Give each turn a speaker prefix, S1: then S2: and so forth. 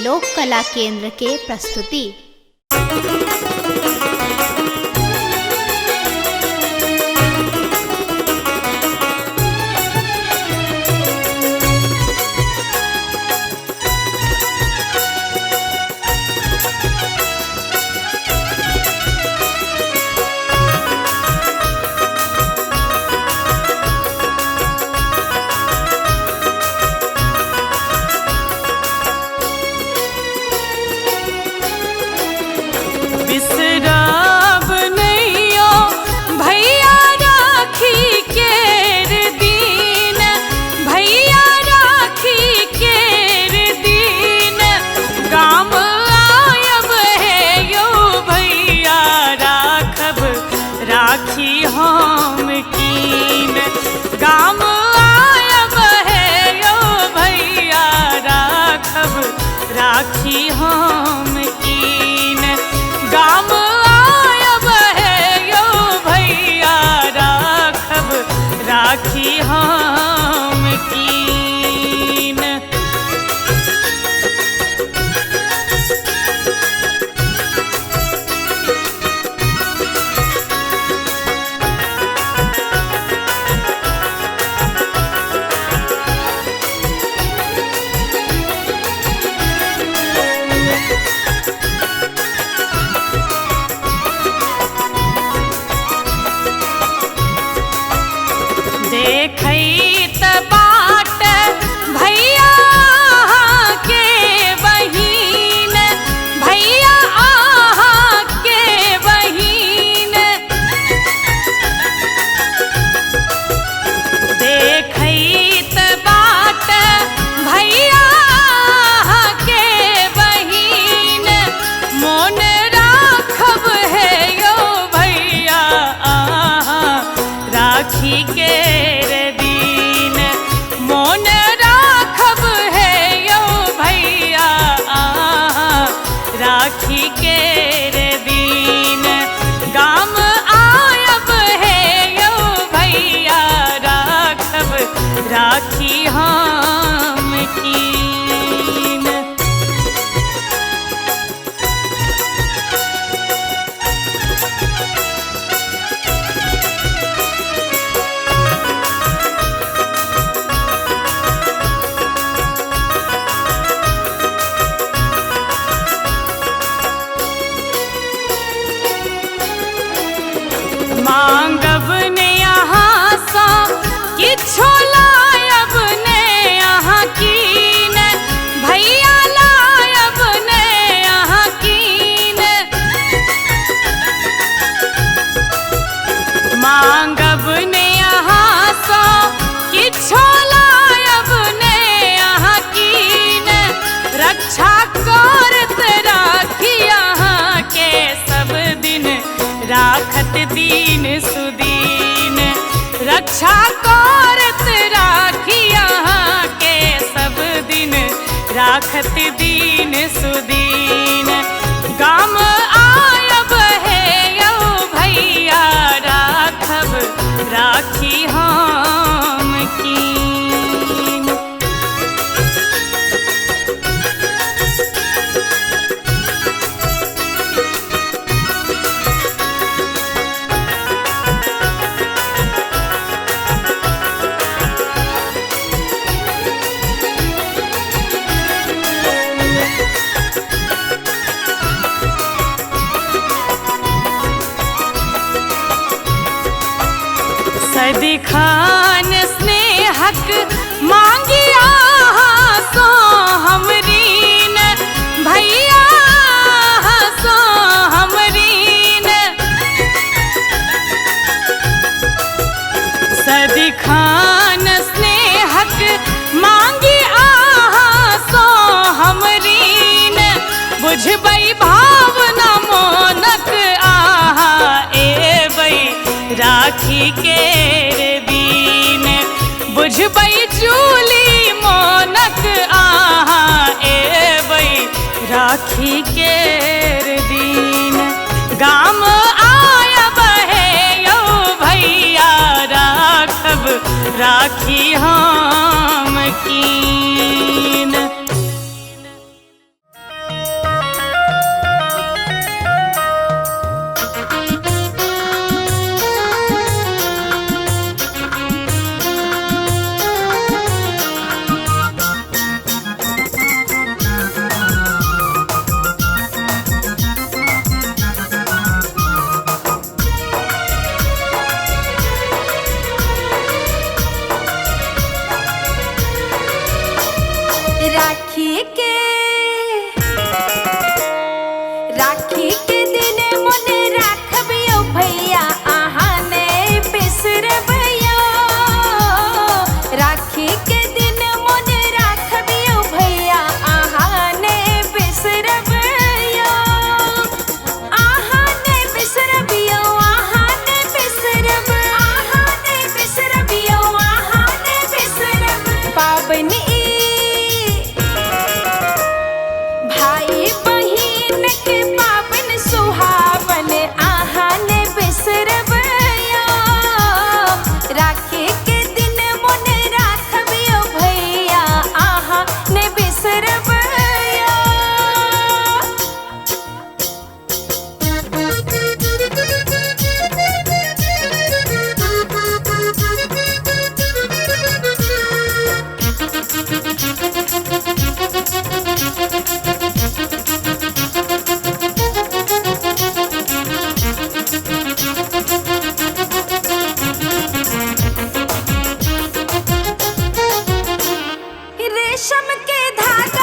S1: लोक कला केंद्र के प्रस्तुति।
S2: बिसराब नैयो भैया राखी केर दीन, भैया राखी केर दीन, गाम आयब है यो भैया राखब राखी हम कीन, गाम आयब है यो भैया राखब राखी हम कीन, गाम आयब है यो भैया राखब राखी हम कीन। देखैत बाट भैया के बहिन, भैया आहा के बहिन, देखैत बाट भैया के बहिन, मोन राखब है यो भैया आहा राखी के राखी केर दीन, गाम आयब है यो भैया राखब राखी हम कीन। मांगब ने यहाँ सा किछो लायब ने यहाँ कीन, भैया लायब ने यहाँ कीन, मांगब ने यहाँ सा किछो लायब ने यहाँ कीन, रक्षा करत राखी यहाँ के सब दिन राखत दीन सुदीन, रक्षा करत राखी यहाँ के सब दिन राखत दीन सुदीन, गाम आयब है यो भैया राखब राखी हम कीन। सदिखान स्नेहक मांगिया सो हमरीन, भैया सो हमरीन, सदिखान स्नेहक मांगिया सो हमरीन, बुझबै भावना मोनक आहा एबै राखी केर दीन, बुझबै चूली मोनक आहा एबै राखी केर दीन, गाम आयब है यो भैया राखब राखी हम कीन।
S3: राखी के दिन मोने राखबियो भैया आहा ने बिसरबियो। राखी के दिन मोने राखबियो भैया आहा ने बिसरबियो। आहा ने बिसरबियो, आहा ने बिसरब, आहा ने बिसरबियो, आहा ने बिसरब। पाबनी भाई बहिन के पावन सुहावन आहा ने बिसरबियो। राखी के दिन मोने राखबियो भैया आहा ने बिसरबियो। रेशम के धागे